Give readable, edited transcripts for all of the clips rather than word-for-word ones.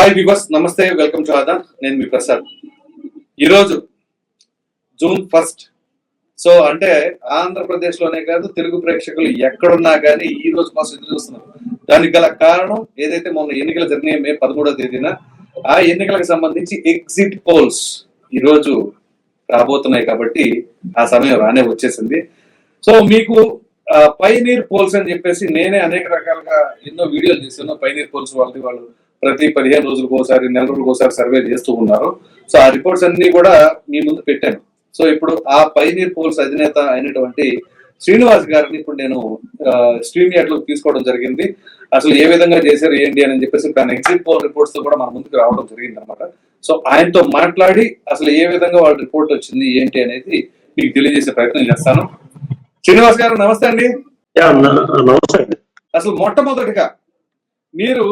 Hi viewers, నమస్తే, welcome to ఆదా. నేను మీ ప్రసాద్. ఈరోజు జూన్ 1. సో అంటే ఆంధ్రప్రదేశ్ లోనే కాదు, తెలుగు ప్రేక్షకులు ఎక్కడున్నా కానీ ఈ రోజు కోసం ఎదురు చూస్తున్నారు. దానికి గల కారణం ఏదైతే మొన్న ఎన్నికలు జరిగినాయి మే 13వ తేదీన, ఆ ఎన్నికలకు సంబంధించి ఎగ్జిట్ పోల్స్ ఈ రోజు రాబోతున్నాయి కాబట్టి ఆ సమయం రానే వచ్చేసింది. సో మీకు పైనీర్ పోల్స్ అని చెప్పేసి నేనే అనేక రకాలుగా ఎన్నో వీడియోలు చేశాను. పైనీర్ పోల్స్ వాళ్ళు ప్రతి 15 రోజులకు ఒకసారి, నెల రోజులకు ఒకసారి సర్వే చేస్తూ ఉన్నారు. సో ఆ రిపోర్ట్స్ అన్ని కూడా మీ ముందు పెట్టాను. సో ఇప్పుడు ఆ పైనీర్ పోల్స్ అధినేత అయినటువంటి శ్రీనివాస్ గారిని ఇప్పుడు నేను స్ట్రీమ్ యార్డ్ లోకి తీసుకోవడం జరిగింది. అసలు ఏ విధంగా చేశారు ఏంటి అని చెప్పేసి దాని ఎగ్జిట్ పోల్ రిపోర్ట్స్ తో కూడా మన ముందుకు రావడం జరిగింది అనమాట. సో ఆయనతో మాట్లాడి అసలు ఏ విధంగా వాళ్ళ రిపోర్ట్ వచ్చింది ఏంటి అనేది మీకు తెలియజేసే ప్రయత్నం చేస్తాను. శ్రీనివాస్ గారు నమస్తే అండి. నమస్తే. అసలు మొట్టమొదటిగా మీరు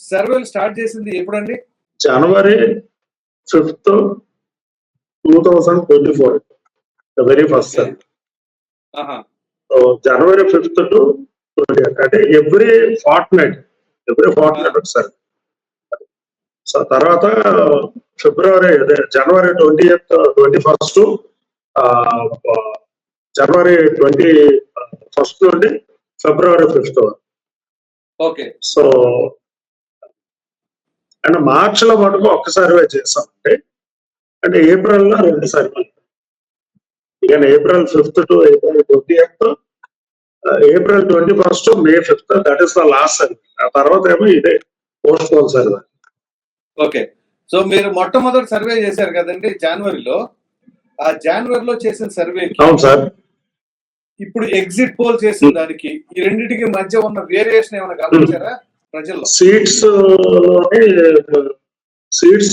సర్వేలు స్టార్ట్ చేసింది ఎప్పుడండి? జనవరి 5th, 2024 very first sir. January 5th to 20th అంటే ఎవ్రీ ఫార్ట్నైట్ ఒకసారి. సో తర్వాత జనవరి 20th, 21st, జనవరి 21st నుండి ఫిబ్రవరి 5th. ఓకే. సో అండ్ మార్చిలో మటుకు ఒక్క సర్వే చేసామంటే, అంటే ఏప్రిల్లో 2 సర్వే. ఇక April 5th to April 20th, April 21st to May 5th, that is the last survey. ఆ తర్వాత ఏమో ఇదే post poll survey. Okay. So మీరు మొట్టమొదటి సర్వే చేశారు కదండి జనవరిలో. ఆ జనవరిలో చేసిన సర్వే, అవును సార్, ఇప్పుడు ఎగ్జిట్ పోల్ చేసిన దానికి ఈ రెండింటికి మధ్య ఉన్న వేరియేషన్ ఏమైనా గమనించారా ప్రజల్లో? సీట్స్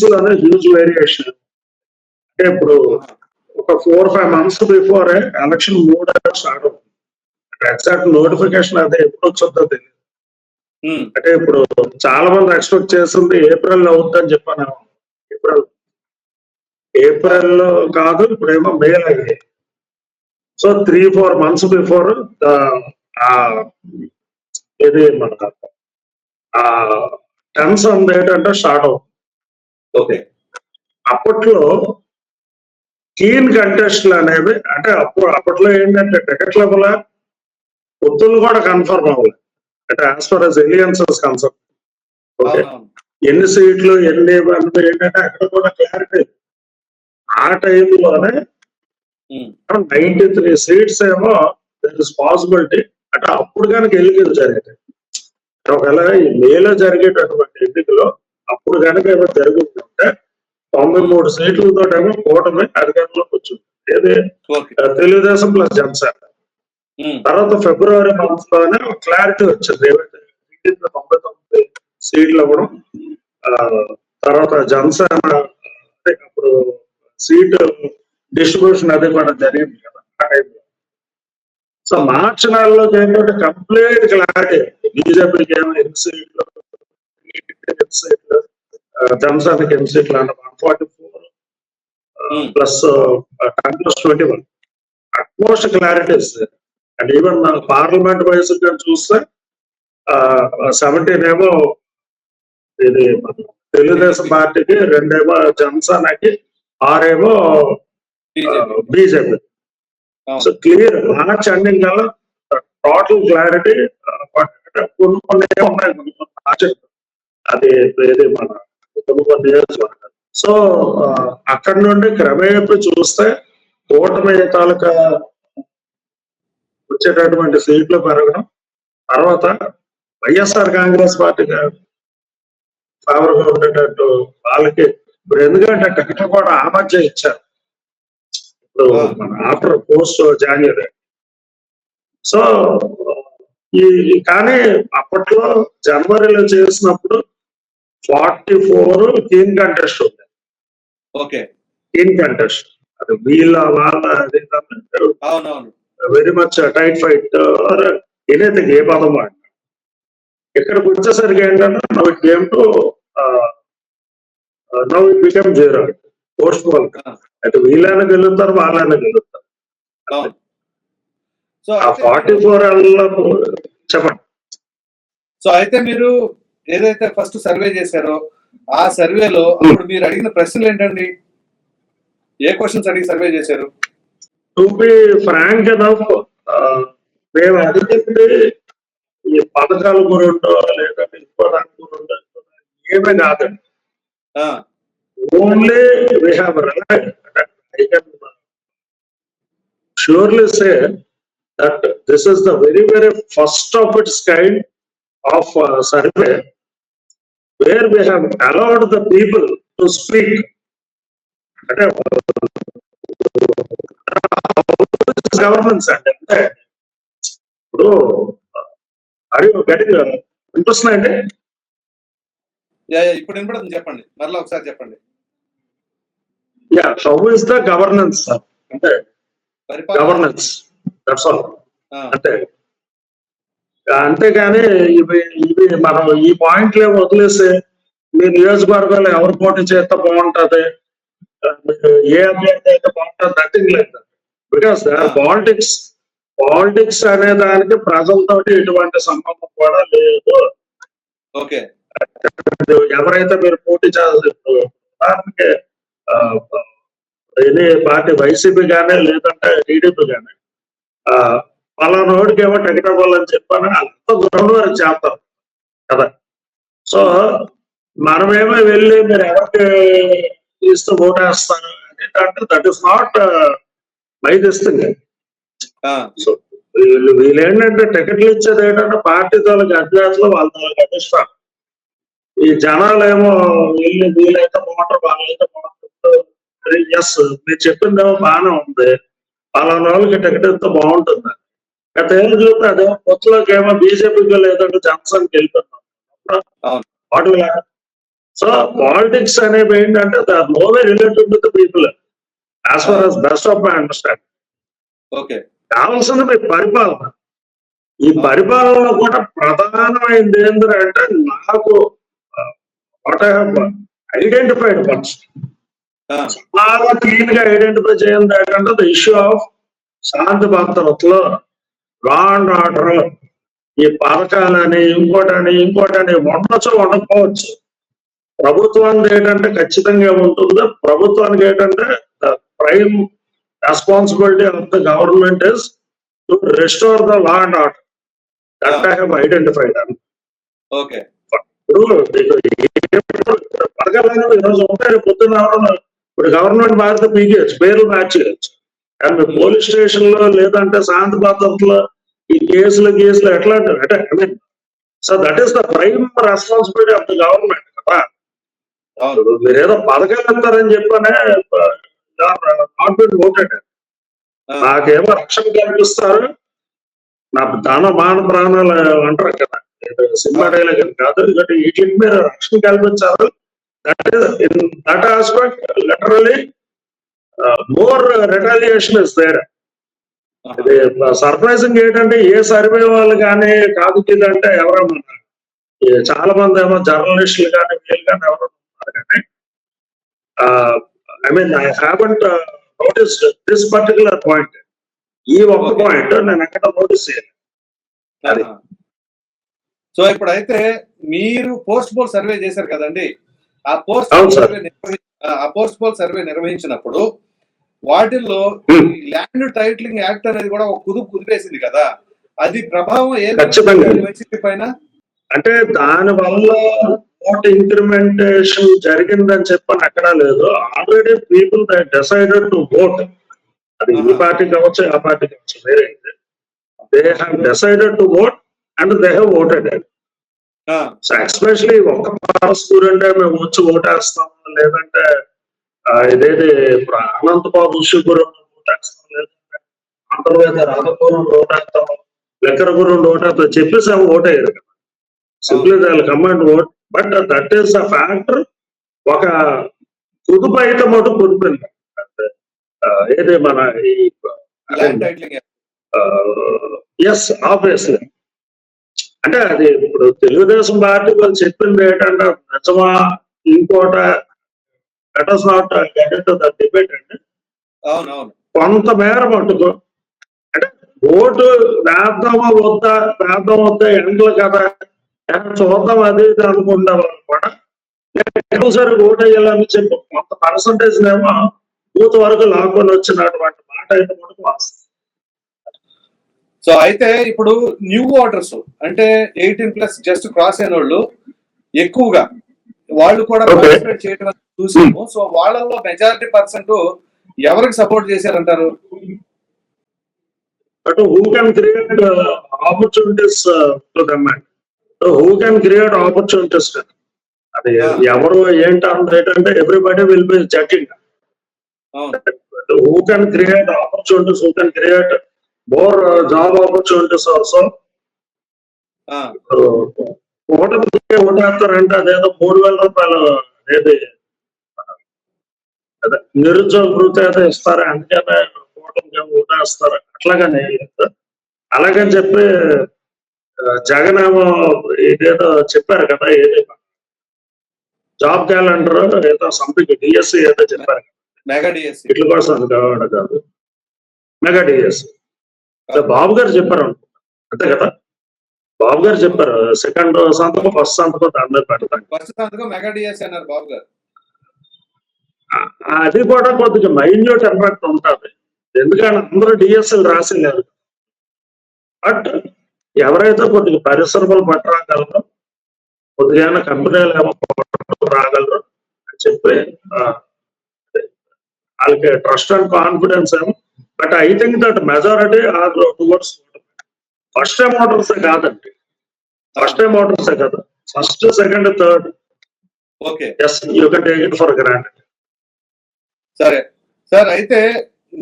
లోనే హ్యూజ్ వేరియేషన్. అంటే ఇప్పుడు ఒక 4-5 months బిఫోర్ ఎలక్షన్ 3 స్టార్ట్ అవుతుంది. ఎగ్జాక్ట్ నోటిఫికేషన్ అదే ఎప్పుడు వచ్చొద్దో తెలియదు. అంటే ఇప్పుడు చాలా మంది ఎక్స్పెక్ట్ చేస్తుంది ఏప్రిల్ అవుతుందని చెప్పాను. ఏప్రిల్ కాదు, ఇప్పుడేమో మే అయ్యాయి. సో 3-4 months బిఫోర్ ఇది మన టెన్స్ ఏంటంటే స్టార్ట్ అవుతుంది. ఓకే. అప్పట్లో కీన్ కంటెస్ట్లు అనేవి, అంటే అప్పట్లో ఏంటంటే టికెట్ లెవెల్ పొత్తులు కూడా కన్ఫర్మ్ అవ్వాలి. అంటే as for as alliances concern. Okay, ఎన్ని సీట్లు ఎన్ని ఏంటంటే అక్కడ కూడా క్లారిటీ. ఆ టైంలోనే 93 సీట్స్ ఏమో దర్ ఇస్ పాసిబిలిటీ. అంటే అప్పుడు కనుక ఎన్నికలు జరిగాయి, ఒకవేళ ఈ మేలో జరిగేటటువంటి ఎన్నికలో అప్పుడు కనుక ఏమో జరుగుతుంటే 93 సీట్లతో ఏమో కూటమి అధికారంలోకి వచ్చింది. ఏది తెలుగుదేశం ప్లస్ జనసేన. తర్వాత ఫిబ్రవరి మంత్ లోనే క్లారిటీ వచ్చింది. ఏమైతే 99 సీట్లు అవ్వడం, తర్వాత జనసేన అప్పుడు సీట్ డిస్ట్రిబ్యూషన్ అది కూడా జరిగింది కదా ఆ టైంలో. సో మార్చి నెలలో ఏంటంటే కంప్లీట్ క్లారిటీ. బీజేపీకి ఏమో 8 సీట్లు, జనసేనకి 8 సీట్లు అంటే 144 plus 10+21 utmost clarities. And even parliament wise చూస్తే 17 ఏమో ఇది తెలుగుదేశం పార్టీకి, 2 ఏమో జనసేనకి, 6 ఏమో BJP. So clear March ending కల్లా టోటల్ క్లారిటీ. కొన్ని ఉన్నాయి అది ఏది మన కొన్ని నియోజకవర్గాలు. సో అక్కడి నుండి క్రమేపీ చూస్తే కూటమి తాలూకా వచ్చేటటువంటి సీట్లు పెరగడం, తర్వాత వైఎస్ఆర్ కాంగ్రెస్ పార్టీగా ఫేవర్ గా ఉండేటట్టు వాళ్ళకి ఇప్పుడు, ఎందుకంటే టికెట్ కూడా ఆ మధ్య ఇచ్చారు ఇప్పుడు మన ఆఫ్టర్ పోస్ట్ జనవరి. సో కానీ అప్పట్లో జనవరిలో చేసినప్పుడు 44 కీన్ కంటెస్ట్ ఉంది. ఓకే. కీన్ కంటెస్ట్ అది వీళ్ళ వాళ్ళ వెరీ మచ్ టైట్ ఫైట్. ఏదైతే ఏ పదం అంట ఇక్కడికి వచ్చేసరికి ఏంటంటే now it came to now it become 0 post poll. అయితే వీళ్ళైనా గెలుస్తారు, వాళ్ళైనా గెలుస్తారు. సో 44 చెప్పండి. సో అయితే మీరు ఏదైతే ఫస్ట్ సర్వే చేశారో ఆ సర్వేలో అప్పుడు మీరు అడిగిన ప్రశ్నలు ఏంటండి? ఏ క్వశ్చన్స్ అడిగి సర్వే చేశారు? టు బి ఫ్రాంక్ ఎనఫ్, మేము అడిగింది ఈ పథకాల గురిండో లేదంటే ఇంకో దాని గురిండో ఏమీ కాదండి. ఆ, only we have relied, I can surely say that this is the very first of its kind of survey where we have allowed the people to speak. అంటే గవర్నెన్స్ అంటే ఇప్పుడు అది గట్టిగా వినిపిస్తున్నాయండి. ఇప్పుడు వినపడుతుంది, చెప్పండి, మరలా ఒకసారి చెప్పండి. Yeah, how is the governance అంటే గవర్నెన్స్, దట్స్ ఆల్. అంటే అంతేగాని ఇవి ఇవి మనం ఈ పాయింట్లే వదిలేసి మీ నియోజకవర్గంలో ఎవరు పోటీ చేస్తే బాగుంటది, మీరు ఏ అభ్యర్థి అయితే బాగుంటుంది, నథింగ్ లేదు. బికాస్ పాలిటిక్స్ అనే దానికి ప్రజలతో ఎటువంటి సంబంధం కూడా లేదు. ఓకే, ఎవరైతే మీరు పోటీ చేస్తారు, ఎనీ పార్టీ వైసీపీ కానీ లేదంటే టీడీపీ కానీ పలానోడికి ఏమో టికెట్ ఇవ్వాలని చెప్పని అంత గ్రౌండ్ వరకు చేస్తారు కదా. సో మనమేమో వెళ్ళి మీరు ఎవరికి ఇస్తూ ఓటేస్తారు అంటే that is not my this thing. So వీళ్ళు ఏంటంటే టికెట్లు ఇచ్చేది ఏంటంటే పార్టీ తాలూకు అభ్యర్థులు వాళ్ళ తాలూకు అధిష్టానం. ఈ జనాలు ఏమో వీళ్ళు వీళ్ళైతే బాగుంటారు వాళ్ళైతే బాగుంటారు. ఎస్, మీరు చెప్పిందేమో బాగానే ఉంది, పలానా వాళ్ళకి టికెట్ ఇస్తే బాగుంటుంది. గత ఏళ్ళు చూస్తే అదే కొత్తలోకి ఏమో బీజేపీకి లేదంటే జనసేనకి వెళ్తున్నాం. సో పాలిటిక్స్ అనేవి ఏంటంటే they are no way related with the people as far as best of my understanding. Okay, కావాల్సింది మీ పరిపాలన. ఈ పరిపాలనలో కూడా ప్రధానమైనది ఏంటంటే నాకు what I have identified first చాలా క్లీన్ గా ఐడెంటిఫై చేయాలి ఏంటంటే ద ఇష్యూ ఆఫ్ శాంతి భద్రతలో, లా అండ్ ఆర్డర్, ఈ పథకాలని ఇంకోటని ఉండొచ్చు ఉండకపోవచ్చు. ప్రభుత్వానికి ఏంటంటే ఖచ్చితంగా ఉంటుంది. ప్రభుత్వానికి ఏంటంటే the prime responsibility of the government is to restore the law and order. That I have identified. Okay, పథకాలు ఈరోజు ఉంటాయి, పొద్దున్న ఇప్పుడు గవర్నమెంట్ మారితే పీకేయచ్చు, పేర్లు మ్యాచ్ చేయొచ్చు. కానీ పోలీస్ స్టేషన్ లో లేదంటే శాంతి భద్రతలో ఈ కేసులు ఎట్లా అంటే I mean so that is the prime responsibility of the government కదా. మీరు ఏదో పథకాలు ఇస్తారని చెప్పనే నాట్ బీన్ ఓటెడ్. నాకేమో రక్షణ కల్పిస్తారు, నా ధన మాన ప్రాణాలు అంటారు కదా, సినిమా డైలాగ్ కాదు, వీటికి మీరు రక్షణ కల్పించారు. That aspect literally more retaliation is there. ఇది సర్ప్రైజింగ్ ఏంటంటే ఏ సర్వే వాళ్ళు కానీ కాదు ఇదంటే ఎవరన్నా చాలా మంది ఏమో జర్నలిస్టులు కానీ వీళ్ళు కానీ ఎవరు ఉన్నారు కానీ I mean I haven't notice this particular point. ఈ ఒక్క పాయింట్ నేను ఎక్కడ నోటీస్ చేయాలి. సో ఇప్పుడైతే మీరు పోస్ట్ పోల్ సర్వే చేశారు కదండి, ఆ పోస్ట్ పోల్ సర్వే నిర్వహించినప్పుడు వాటిల్లో ల్యాండ్ టైటిలింగ్ యాక్ట్ అనేది కూడా ఒక కుదిపేసింది కదా, అది ప్రభావం వైసీపీ పైన? అంటే దాని వల్ల ఓట్ ఇంక్రిమెంటేషన్ జరిగిందని చెప్పని అక్కడ లేదు. Already people they decided to vote. అది ఈ పార్టీ కావచ్చు ఆ పార్టీ కావచ్చు వేరే, they have decided to vote and they have voted. So especially ఒక్క స్టూడెంట్ మేము వచ్చి ఓటేస్తాం లేదంటే ఇదేది అనంతబాబు శుభ్రం ఓటేస్తాం లేదంటే అంతర్వేద రాధపురం ఓటేస్తాం లెక్కరపురం ఓటేస్తాం చెప్పేసి అవి ఓటేయరు కదా. Simply they will come and vote. But that is a factor. ఒక కుదుపు అయితే మటు కుదిపింది ఏది మన ఎస్ ఆబ్వియస్లీ. అంటే అది ఇప్పుడు తెలుగుదేశం పార్టీ వాళ్ళు చెప్పింది ఏంటంటే నిజమా ఇంకోట that is not get to the debate అండి. కొంతమేర మటుకు అంటే ఓటు వేద్దామా వద్దా ఎండ్లు కదా చూద్దాం అది ఇది అనుకుంటాం కూడా ఒకసారి ఓటు వేయాలని చెప్పి కొంత పర్సంటేజ్ ఏమో బూత్ వరకు లాక్కొని వచ్చినటువంటి మాట అయితే మనకు వాస్తవం. సో అయితే ఇప్పుడు న్యూ ఓటర్స్ అంటే 18+ జస్ట్ క్రాస్ అయిన వాళ్ళు ఎక్కువగా వాళ్ళు కూడా Okay. పార్టిసిపేట్ చేయడం చూసాము. సో వాళ్ళల్లో మెజారిటీ పర్సెంట్ ఎవరికి support చేశారంటారు? But who can create opportunities to them? So who can create opportunities? అది ఎవరు ఏంటి అంటే ఎవ్రీబడి విల్ బి జడ్జింగ్. అవును, Who can create opportunities? Who can create more job opportunities also? ఆ, ఓటేస్తారంటే అదేదో 3,000 రూపాయలు ఏది అదే నిరుద్యోగ వృత్తి అయితే ఇస్తారు, అందుకనే ఓటేస్తారు అట్లాగనే లేదు. అలాగని చెప్పి జగన్ ఏమో ఇదేదో చెప్పారు కదా, ఏది జాబ్ క్యాలెండర్ ఏదో సంథింగ్ డిఎస్సి ఏదో చెప్పారు, మెగా డిఎస్సి. ఇట్ల కోసం అది కాదు, మెగా డిఎస్సి. బాబు గారు చెప్పారు అంతే కదా, బాబు గారు చెప్పారు సెకండ్ సంతకం ఫస్ట్ సంతకం అందరు పెడతాను. ఫస్ట్ సంతకం మెగా డిఎస్సి అన్నారు బాబు గారు. అది కూడా కొద్దిగా మైన్యూట్ ఇంపాక్ట్ ఉంటుంది, ఎందుకంటే అందరూ డిఎస్ఎల్ రాసిలేదు. బట్ ఎవరైతే కొద్దిగా పరిశ్రమలు పట్టరాగలరో, కొద్దిగా కంపెనీలు ఏమో రాగలరు అని చెప్పి వాళ్ళకి ట్రస్ట్ అండ్ కాన్ఫిడెన్స్ ఏమో. But I think that majority are towards first time ఓటర్సే కాదండి, ఫస్ట్ టైం ఓటర్సే కదా, first second third. Okay, yes, you can take it for granted. సరే సార్. అయితే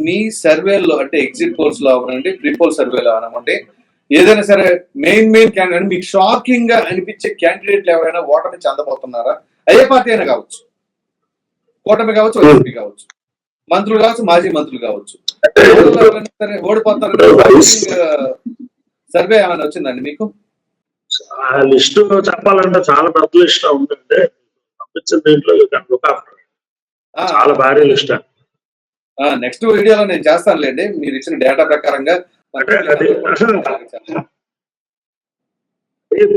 మీ సర్వేలో అంటే ఎగ్జిట్ పోల్స్ లో అవనండి, ప్రీ పోల్ సర్వేలో అవనమంటే ఏదైనా సరే మెయిన్ క్యాండిడేట్ మీకు షాకింగ్ గా అనిపించే క్యాండిడేట్లు ఎవరైనా ఓటమి చెందబోతున్నారా? అయ్యే పార్టీ అయినా కావచ్చు, కూటమి కావచ్చు, వైసీపీ కావచ్చు, మంత్రులు కావచ్చు, మాజీ మంత్రులు కావచ్చు, ఎవరైనా సరే ఓడిపోతారని సర్వే ఏమైనా వచ్చిందండి మీకు? ఆ లిస్ట్ చెప్పాలంటే చాలా పెద్ద లిస్ట్ ఉందండి, పంపించిన దీంట్లో చాలా భారీ లిస్ట్. నెక్స్ట్ వీడియోలో నేను చేస్తానులేండి, మీరు ఇచ్చిన డేటా ప్రకారంగా.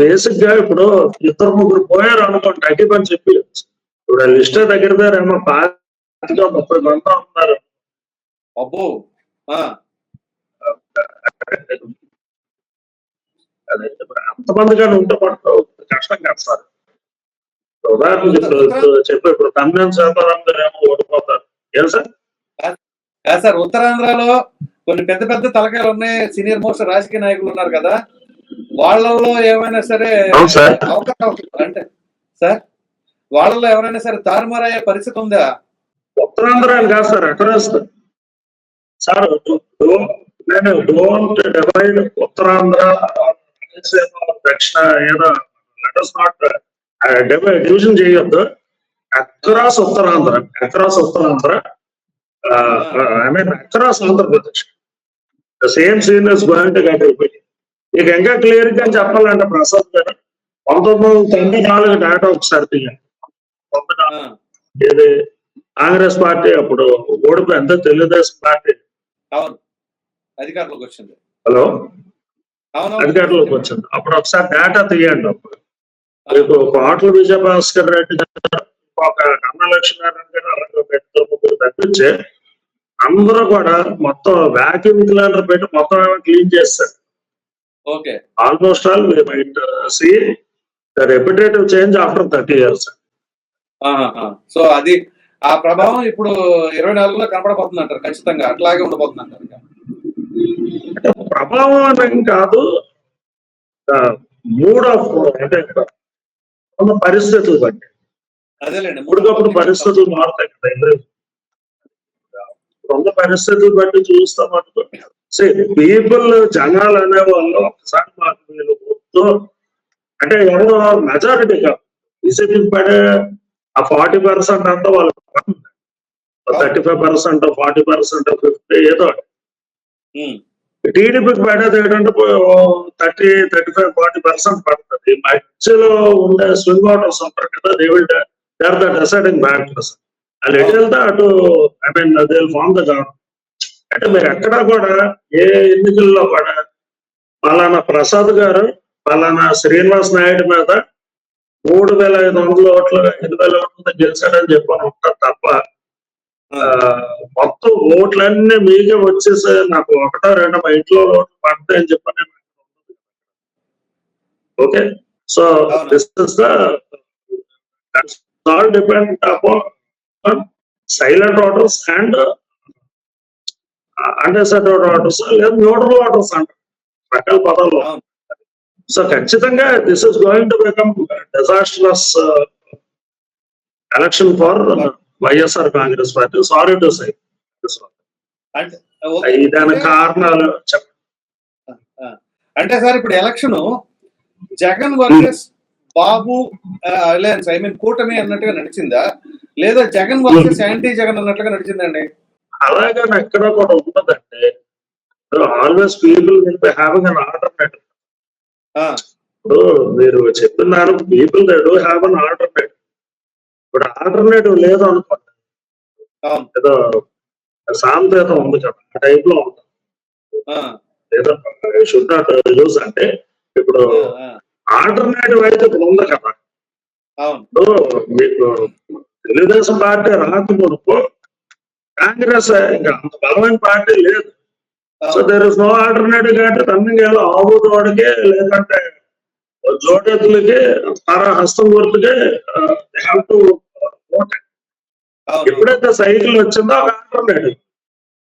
బేసిక్ గా ఇప్పుడు 2-3 పోయారు అనుకోండి, తగ్గిపని చెప్పి ఇప్పుడు ఆ లిస్ట్ దగ్గర ఏమో 30 మంది ఉన్నారు. అబ్బో, అదే అంతమంది కానీ ఉంటే పట్టు కష్టం కాదు సార్. ఉదాహరణకి చెప్పి ఇప్పుడు తమ్మినేని సీతారాం గారు ఏమో ఓడిపోతారు, ఏం సార్? సార్ ఉత్తరాంధ్రలో కొన్ని పెద్ద పెద్ద తలకాయలు ఉన్నాయి, సీనియర్ మోస్ట్ రాజకీయ నాయకులు ఉన్నారు కదా, వాళ్ళల్లో ఏమైనా సరే అవకాశం అంటే సార్ వాళ్ళలో ఎవరైనా సరే తారుమారయ్యే పరిస్థితి ఉందా? ఉత్తరాంధ్ర అని కాదు సార్, ఎక్కడ సార్ నేను డోంట్ డివైడ్ ఉత్తరాంధ్ర దక్షిణ ఏదో లెటర్స్ నాట్ డివిజన్ చేయొద్దు. Across Uttarandhra, I mean across Andhra Pradesh the same scene is going to get repeated. ఇక ఇంకా క్లియర్ గా చెప్పాలంటే ప్రసాద్ గారు 1994 డేటా ఒకసారి తీయండి. 1994 ఏది కాంగ్రెస్ పార్టీ అప్పుడు ఓడిపోయింది, తెలుగుదేశం పార్టీ అధికారంలోకి వచ్చింది. హలో, అధికారంలోకి వచ్చింది. అప్పుడు ఒకసారి డేటా తీయండి. అప్పుడు మీకు కోట్ల విజయభాస్కర్ రెడ్డి గారు, ఒక కన్నలక్ష్మీనారాయణ గారు, అలాగే ఒక 2-3 తప్పించి అందరూ కూడా మొత్తం వ్యాక్యూమ్ క్లీనర్ పెట్టి మొత్తం క్లీన్ చేస్తారు. Okay, almost all we might see the repetitive change after 30 years. So అది ఆ ప్రభావం ఇప్పుడు 24లో కనపడబోతుంది అంటారు, ఖచ్చితంగా అట్లాగే ఉండబోతుంది అంటారు. ప్రభావం అని కాదు, మూడ్ ఆఫ్ అంటే పరిస్థితులు బట్టి, అదేలేండి, ఇప్పటికప్పుడు పరిస్థితులు మారుతాయి కదా, ఉన్న పరిస్థితులు బట్టి చూస్తాం అనుకో. పీపుల్ జనాలు అనేవాళ్ళు ఒకసారి మాకు వీళ్ళు వద్దు అంటే ఎవరో మెజారిటీ కాదు, బీజేపీకి పడే ఆ 40% అంతా వాళ్ళు 35%, 40%, 50 ఏదో. టీడీపీకి పడేది ఏంటంటే 30, 35, 40% పడుతుంది. మధ్యలో ఉండే స్వింగ్ ఓటర్స్ ఉంటారు కదా, they are the deciding factors. వాళ్ళు ఎటు వెళ్తే అటు I mean they will form the government. అంటే మీరు ఎక్కడా కూడా ఏ ఎన్నికల్లో కూడా పలానా ప్రసాద్ గారు పలానా శ్రీనివాస్ నాయుడు మీద 3,500 ఓట్లు 5,000 ఓట్లతో గెలిచాడని చెప్పని ఉంటారు తప్ప మొత్తం ఓట్లన్నీ మీకే వచ్చేసి నాకు ఒకటో రెండో మా ఇంట్లో ఓట్లు పడతాయని చెప్పని okay. So this is the all depend upon silent voters and undecided voters లేదా న్యూట్రల్ ఓటర్స్ అంటారు రకాల పదాల్లో. సో ఖచ్చితంగా this is going to become disastrous election for YSR Congress Party. Sorry to say దానికి కారణాలు చెప్పండి. అంటే సార్ ఇప్పుడు election Jagan versus Babu alliance కూటమి అన్నట్టుగా నడిచిందా లేదా జగన్ వర్సెస్ యాంటీ జగన్ అన్నట్లుగా నడిచిందండి? అలాగే ఎక్కడ కూడా ఉండదంటే always people will be having an alternative. ఇప్పుడు మీరు చెప్తున్నారు people they do have an alternative. ఇప్పుడు ఆల్టర్నేటివ్ లేదు అనుకోండి, ఏదో సాంతేతం ఉంది కదా ఆ టైప్ లో ఉంటుంది. ఏదో షుడ్ నాట్ యూజ్ అంటే ఇప్పుడు ఆల్టర్నేటివ్ అయితే ఇప్పుడు ఉంది కదా. ఇప్పుడు మీకు తెలుగుదేశం పార్టీ రాకమునుపు కాంగ్రెస్ ఇంకా అంత బలమైన పార్టీ లేదు. So there is no alternative కాబట్టి రన్నింగ్ ఏదో ఆవుతోడికి లేదంటే జోడెత్తులకి హస్తం గుర్తుకే హ్యావ్ టు ఓట్. ఎప్పుడైతే సైకిల్ వచ్చిందో ఒక ఆల్టర్నేటివ్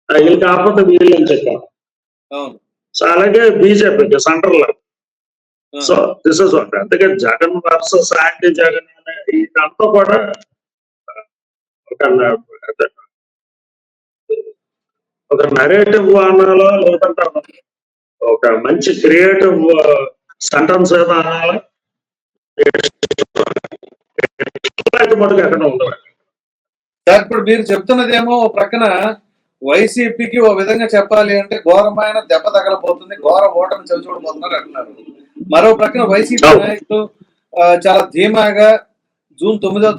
వీళ్ళు కాకపోతే వీళ్ళు అని చెప్పారు. సో అలాగే బీజేపీకి సెంటర్ లో. So this is what. అందుకే జగన్ వర్సెస్ యాంటీ జగన్ అనే ఇదంతా కూడా ఒక నరేటివ్ అనాలో లేదంటే ఒక మంచి క్రియేటివ్ సెంటెన్స్ ఏదో అనాలో ఎక్కడ ఉండదు. ఇప్పుడు మీరు చెప్తున్నదేమో ప్రక్కన వైసీపీకి ఓ విధంగా చెప్పాలి అంటే ఘోరమైన దెబ్బ తగలబోతుంది, ఘోర ఓటమి చవిచూడబోతున్నారు అంటున్నారు. మరో ప్రక్కన వైసీపీ నాయకులు చాలా ధీమాగా జూన్ 9వ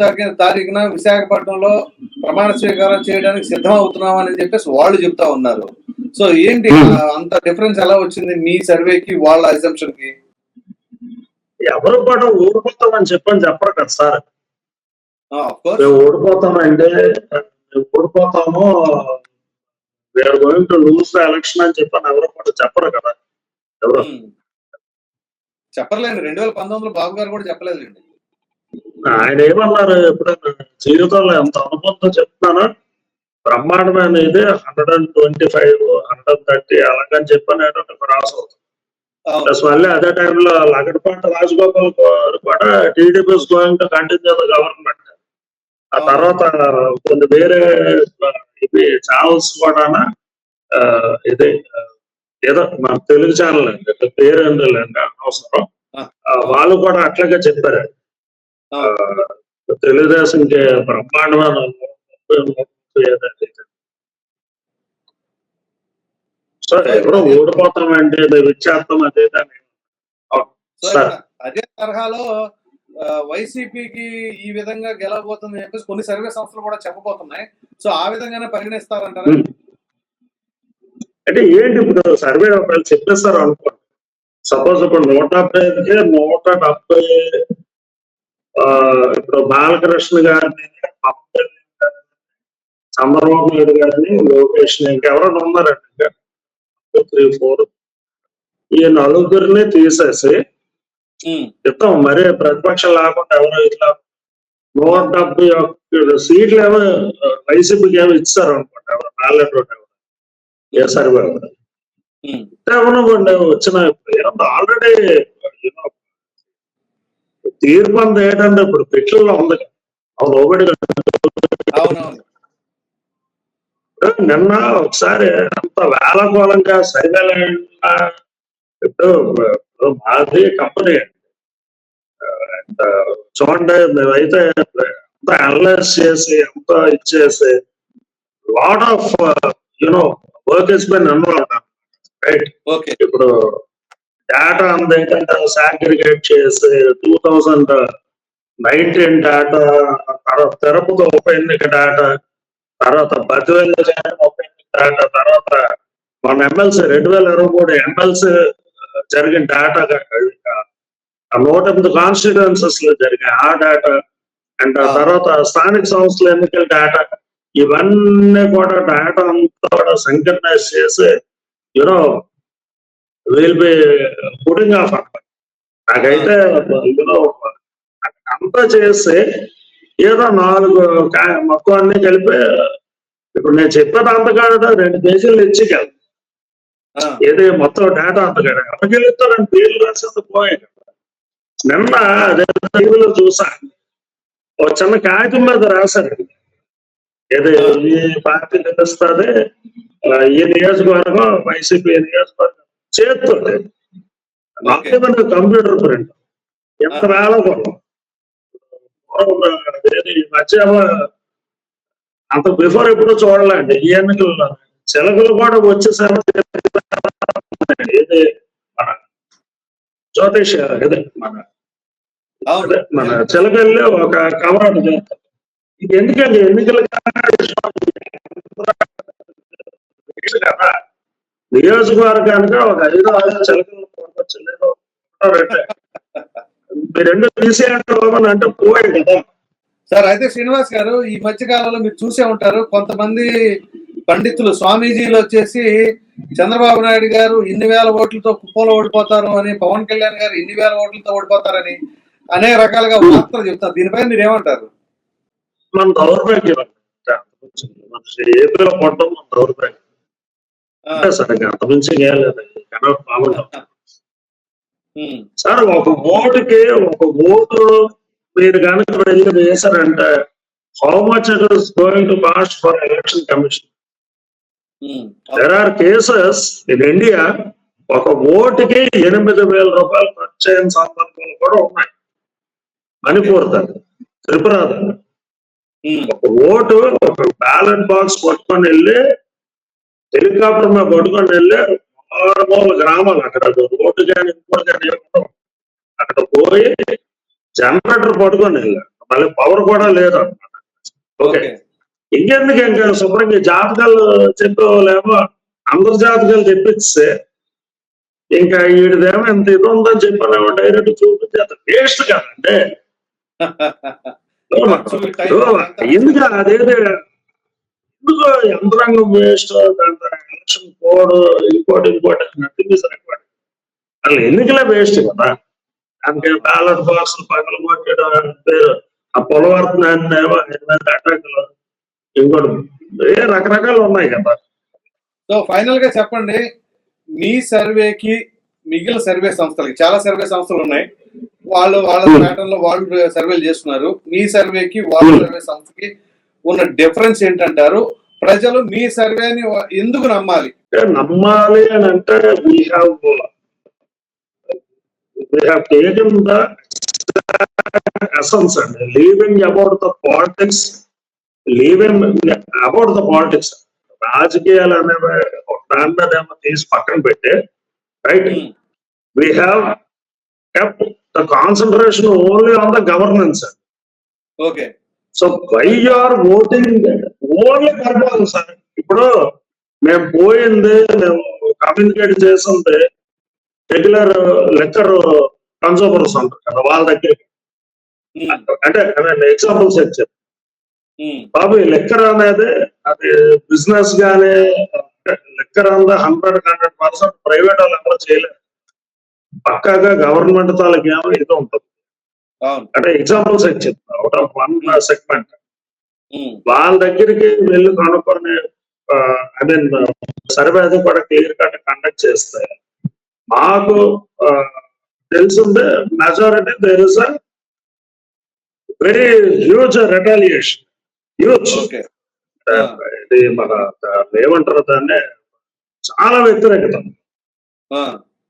తారీఖున విశాఖపట్నంలో ప్రమాణ స్వీకారం చేయడానికి సిద్ధం అవుతున్నాం అని చెప్పేసి వాళ్ళు చెప్తా ఉన్నారు. సో ఏంటి అంత డిఫరెన్స్ ఎలా వచ్చింది మీ సర్వేకి వాళ్ళ అసంప్షన్ కి? ఎవరు కూడా ఓడిపోతామని చెప్పరు కదా సార్. ఓడిపోతామంటే ఓడిపోతాము we are going to lose the election అని చెప్పని ఎవరు కూడా చెప్పరు కదా. ఎవరు చెప్పలేండి. 2019లో బాబు గారు కూడా చెప్పలేదండి. ఆయన ఏమన్నారు ఎప్పుడైనా జీవితంలో ఎంత అనుభవంతో చెప్తున్నానో బ్రహ్మాండమైన ఇది 125 130 అలాగని చెప్పని రాసు అవుతుంది. ప్లస్ మళ్ళీ అదే టైంలో లగడపాటి రాజగోపాల్ కూడా TDP going to continue the government. ఆ తర్వాత కొన్ని వేరే ఇది ఛానల్స్ కూడా ఇది ఏదో మన తెలుగు ఛానల్ అండి పేరు ఏంటండి అనవసరం, వాళ్ళు కూడా అట్లాగే చెప్పారు. తెలుగుదేశంకి బ్రహ్మాండమైన సో ఎవరో ఓడిపోతామంటే విచ్చేస్తాం అదే దాన్ని. అదే తరహాలో వైసీపీకి ఈ విధంగా గెలవబోతుంది చెప్పేసి కొన్ని సర్వే సంస్థలు కూడా చెప్పబోతున్నాయి. సో ఆ విధంగానే పరిగణిస్తారంటారా? అంటే ఏంటి ఇప్పుడు సర్వే చెప్పేస్తారు అనుకోండి. సపోజ్ ఇప్పుడు 175కి 170 ఇప్పుడు బాలకృష్ణ గారిని, చంద్రబాబు నాయుడు గారిని, లోకేష్ ఇంకెవరైనా ఉన్నారండి 3, 4 ఈ నలుగురిని తీసేసి చెప్తాం మరి ప్రతిపక్షం లేకుండా ఎవరో ఇట్లా 170 సీట్లు ఏమో వైసీపీకి ఏమో ఇచ్చారు అనుకోండి. ఎవరు బ్యాలెట్ ఏ సర్వే వచ్చిన ఆల్రెడీ తీర్పు అంతా ఏంటంటే ఇప్పుడు పెట్లలో ఉంది. అవును ఒకటి నిన్న ఒకసారి అంత వేలకోలంగా సైవేల ఇప్పుడు మాది కంపెనీ చూడండి మేమైతే ఎంత అనలైజ్ చేసి ఎంత ఇచ్చేసి lot of work is been involved right. ఇప్పుడు డేటా అంత ఏంటంటే సాగ్రిగేట్ చేసి 2019 డేటా, తర్వాత తిరుపతి ఉప ఎన్నిక డేటా, తర్వాత బద్వేలు ఉప ఎన్నిక డేటా, తర్వాత మన ఎమ్మెల్సీ 2023 ఎమ్మెల్సీ జరిగిన డేటా ఆ 108 కాన్స్టిట్యుయెన్సెస్ లో జరిగాయి ఆ డేటా అండ్ ఆ తర్వాత స్థానిక సంస్థల ఎన్నికల డేటా, ఇవన్నీ కూడా డేటా అంతా కూడా సంకర్నైజ్ చేసి you know will be putting of. నాకైతే యూనో అంతా చేసి ఏదో 4 మొత్తం అన్ని కలిపి ఇప్పుడు నేను చెప్పేది అంత కాదు, 2 పేజీలు ఇచ్చికెళ్ళి ఏది మొత్తం డేటా అంత కాదు అప్పకెళ్తారని పేర్లు రాసేది పోయాయి. నిన్న అదే టీవీలో చూసా, ఒక చిన్న కాగితం మీద రాశారు ఏది ఈ పార్టీ నిలుస్తుంది, ఈ నియోజకవర్గం వైసీపీ నియోజకవర్గం చేతితో నాకేమన్నా కంప్యూటర్ ప్రింట్ ఎంత వేలకొన్నాం మధ్య అంత బిఫోర్ ఎప్పుడు చూడలేండి ఈ ఎన్నికల్లో. చిలకలు కూడా వచ్చేసారు ఇది మన జ్యోతిష్ ఇది మన చిలకల్లో ఒక కవర్ చేస్తారు. ఇది ఎందుకండి ఎన్నికల కదా నియోజకవర్గానికి ఒక 5-6 చిలకలు కొనవచ్చు, మీరు 2 తీసేయండి అంటే పోయాయి కదా సార్. అయితే శ్రీనివాస్ గారు, ఈ మధ్య కాలంలో మీరు చూసే ఉంటారు, కొంతమంది పండితులు స్వామీజీలు వచ్చేసి చంద్రబాబు నాయుడు గారు ఇన్ని వేల ఓట్లతో కుప్పంలో ఓడిపోతారు అని, పవన్ కళ్యాణ్ గారు ఇన్ని వేల ఓట్లతో ఓడిపోతారని అనేక రకాలుగా వార్తలు చెప్తారు. దీనిపై మీరు ఏమంటారు? మన దౌర్భాగ్యం ఏపీలో పడడం మన దౌర్భాగ్యం అంటే సరిగ్గా అంతమించి సార్. ఒక ఓటుకి ఒక ఓటు మీరు కనుక వెళ్ళి వేశారంటే how much it is going to cost for election commission. There are cases in India ఒక ఓటుకి 8,000 రూపాయలు ఖర్చు అయిన సందర్భాలు కూడా ఉన్నాయి. మణిపూర్ దాన్ని, త్రిపుర దాన్ని. ఒక ఓటు ఒక బ్యాలెట్ బాక్స్ పట్టుకొని వెళ్ళి హెలికాప్టర్ మీద పట్టుకొని వెళ్ళి 6 గ్రామాలు అక్కడ ఓటు కానీ ఇంకోటి కానీ అక్కడ పోయి జనరేటర్ పట్టుకొని వెళ్ళారు. మళ్ళీ పవర్ కూడా లేదు అనమాట. ఓకే, ఇంకెందుకు ఇంకా శుభ్రంగా జాతకాలు చెప్పేవాళ్ళేమో అందరు జాతకాలు తెప్పిస్తే ఇంకా వీడిదేమో ఎంత ఇది ఉందని చెప్పాలేమో డైరెక్ట్ చూపించేంత వేస్ట్ కదంటే. ఎందుకు అదేదే ఎందుకో యంత్రాంగం వేస్ట్, ఎలక్షన్ కోడ్ ఇంకోటి నథింగ్ ఇస్ రిక్వైర్డ్. అసలు ఎన్నికలే వేస్ట్ కదా. దానికి బ్యాలెట్ బాక్స్ పగలు కొట్టడం పేరు ఆ పొలవర్తన అటాకులు ఇంకోటి రకరకాలు ఉన్నాయి కదా. సో ఫైనల్ గా చెప్పండి, మీ సర్వేకి మిగిలిన సర్వే సంస్థలకి, చాలా సర్వే సంస్థలు ఉన్నాయి, వాళ్ళ ప్యాటర్న్ లో వాళ్ళు సర్వేలు చేస్తున్నారు. మీ సర్వేకి వాళ్ళ సర్వే సంస్థకి ఉన్న డిఫరెన్స్ ఏంటంటారు? ప్రజలు మీ సర్వేని ఎందుకు నమ్మాలి? నమ్మాలి అని అంటే we have taken the essence and leaving about the politics, రాజకీయాలు అనేవి దాని మీద ఏమో తీసి పక్కన పెట్టి right, we have kept the concentration only on the governance. Okay, so why you are voting only పరిపాలన సార్. ఇప్పుడు మేము పోయింది, మేము కమ్యూనికేట్ చేసింది రెగ్యులర్ లెక్కర్ కన్సూమర్స్ అంటారు కదా వాళ్ళ దగ్గరికి. అంటే ఎగ్జాంపుల్స్ చెప్పారు బాబు, ఈ లెక్కర్ అనేది అది బిజినెస్ గానే లెక్కర్ అంతా 100% ప్రైవేట్ వాళ్ళు ఎవరు చేయలేరు. పక్కాగా గవర్నమెంట్ తాలూకు ఏమో ఇది ఉంటుంది. అంటే ఎగ్జాంపుల్స్ చెప్తాను అవుట్ ఆఫ్ 1 సెగ్మెంట్. వాళ్ళ దగ్గరికి వెళ్ళి కనుక్కొని ఐ మీన్ సర్వే అది కూడా క్లియర్ కట్ కండక్ట్ చేస్తే మాకు తెలిసిందే majority there is a very huge retaliation. Huge ఇది మన ఏమంటారు దాన్ని, చాలా వ్యతిరేకత.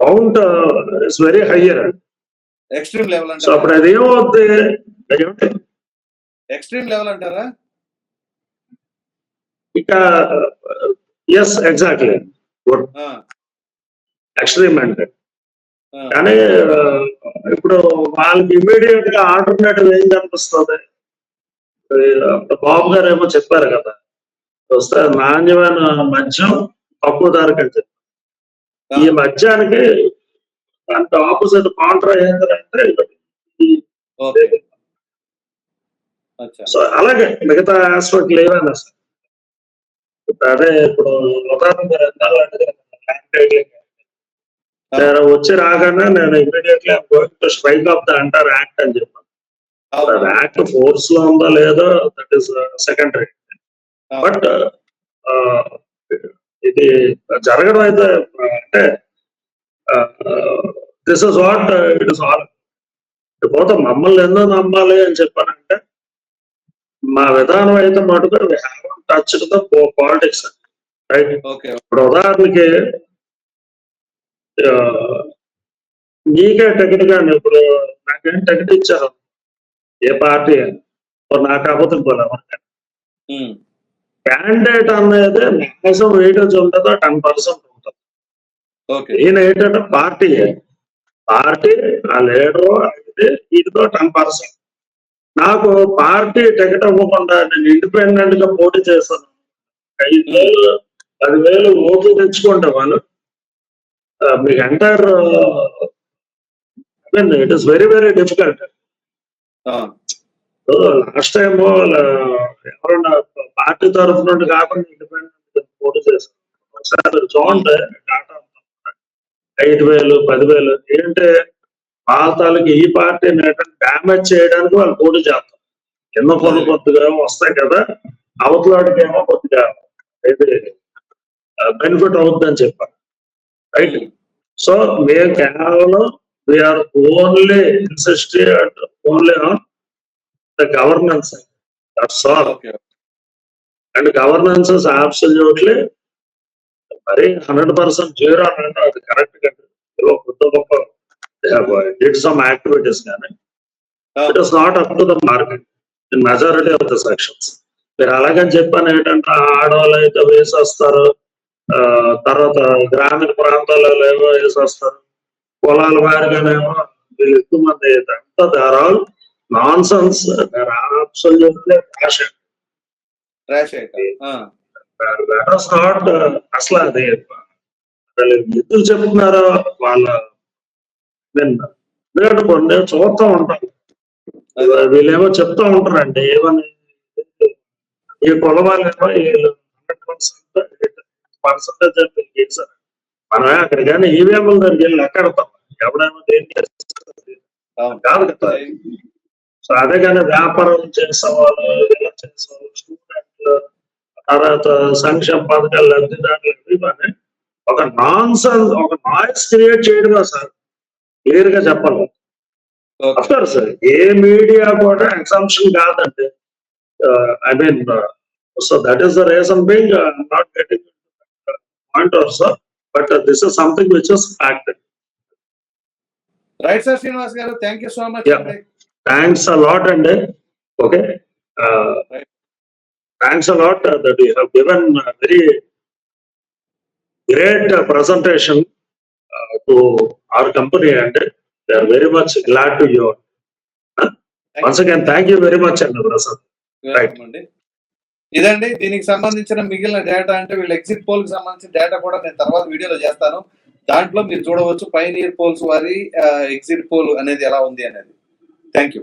Count is very higher. Extreme level so అప్పుడు అది ఏమవుద్ది, ఎక్స్ట్రీమ్ లెవెల్ అంటారా? ఇక ఎస్ ఎగ్జాక్ట్లీ గుడ్ ఎక్స్ట్రీమ్ అంటే. కానీ ఇప్పుడు వాళ్ళకి ఇమీడియట్ గా ఆల్టర్నేటివ్ ఏం కనిపిస్తుంది? బాబు గారు ఏమో చెప్పారు కదా, వస్తే నాణ్యమైన మద్యం తక్కువ ధరకు అని చెప్పారు. ఈ మద్యానికి దాంట్లో ఆపోజిట్ కాంట్రా ఏంటంటే ఓకే. అచ్చా. సో అలాగే మిగతా ఆస్పెక్ట్లు ఏమైనా సార్ అదే ఇప్పుడు ఉదాహరణ మీరు ఎంతాలు అంటే నేను వచ్చి రాగానే నేను immediately going to strike off the అంటారు యాక్ట్ అని చెప్పాను. అవును. యాక్ట్ ఫోర్స్ లో ఉందో లేదో దట్ ఈస్ సెకండరీ. బట్ ఇది జరగడం అయితే అంటే this is what it is all. పోతే మమ్మల్ని ఎందుకు నమ్మాలి అని చెప్పానంటే మా విధానం అయితే మటుకు touch the politics right. Okay. ఇప్పుడు ఉదాహరణకి నీకే టికెట్ కానీ ఇప్పుడు నాకేం టికెట్ ఇచ్చారు ఏ పార్టీ అని నాకు కాకపోతే ఉమ్. క్యాండిడేట్ అనేది మ్యాక్సిమం వెయిటేజ్ ఉంటుందో 10% ఉంటుంది. ఓకే. ఈయన ఏంటంటే పార్టీ ఆ లీడరు అనేది వీటితో 10%. నాకు పార్టీ టికెట్ ఇవ్వకుండా నేను ఇండిపెండెంట్ గా పోటీ చేస్తాను 5,000 10,000 ఓట్లు తెచ్చుకుంటే వాళ్ళు మీకు entire it is very very difficult. ఆ. లాస్ట్ టైం ఎవరన్నా పార్టీ తరఫు నుండి కాకుండా ఇండిపెండెంట్ పోటీ చేస్తారు. ఒకసారి చూడండి డాటా 5,000 10,000 ఏంటంటే పాతాలకి ఈ పార్టీని డ్యామేజ్ చేయడానికి వాళ్ళు పోటీ చేస్తారు. ఎన్నో పనులు కొద్దిగా వస్తాయి కదా, అవతలాడికి ఏమో కొద్దిగా ఇది బెనిఫిట్ అవుతుందని చెప్పారు రైట్. సో మేము కేవలం we are only insisted only on the governance. That's all. Okay. And governance is absolutely మరి 100% జీరో అంటే అది కరెక్ట్ కాదు. కొత్త గొప్ప డిడ్ సమ్ యాక్టివిటీస్ కానీ it is not up to the market in majority of the sections. మీరు అలాగని చెప్పాను ఏంటంటే ఆడవాళ్ళు అయితే వేసేస్తారు, తర్వాత గ్రామీణ ప్రాంతాలలో ఏమో వేసేస్తారు, పొలాల వారిగానేమో ఎక్కువ మంది అంతా there all nonsense. There are absolutely passion. Not అసలు అది ఎందుకు చెప్తున్నారో వాళ్ళ ఎందుకంటే కొన్ని చూస్తూ ఉంటారు వీళ్ళేమో చెప్తూ ఉంటారండి ఏమని ఈ కులం వాళ్ళేమో వీళ్ళు 100% చేశారు. మనమే అక్కడ కానీ ఈవీఎంల దగ్గరికి వెళ్ళి ఎక్కడతాం ఎవడేమో దేని కాదు కదా. సో అదే కానీ వ్యాపారం చేసేవాళ్ళు ఇలా చేసేవాళ్ళు స్టూడెంట్లు తర్వాత సంక్షేమ పథకాలు లబ్ధిదారులు ఇవన్నీ ఒక నాన్సెన్స్ ఒక నాయిస్ క్రియేట్ చేయడమే సార్. క్లియర్ గా చెప్పాలి. అఫ్కోర్స్ ఏ మీడియా కూడా ఎగ్జామ్షన్ కాదండి. I mean so that is the reason being not getting point also, but this is something which is fact. Right sir Srinivas garu, thank you so much. Thanks a lot అండి. Okay, thanks a lot that you have given a very great presentation to our company and they are very much glad to you. Once again, thank you very much and Prasad. Right. ఇదండి దీనికి సంబంధించిన మిగిలిన data అంటే వీళ్ళ exit poll కి సంబంధించిన data కూడా నేను తర్వాత వీడియోలో చేస్తాను. దాంట్లో మీరు చూడవచ్చు పైనీర్ పోల్స్ వారి ఎగ్జిట్ పోల్ అనేది ఎలా ఉంది అనేది. Thank you.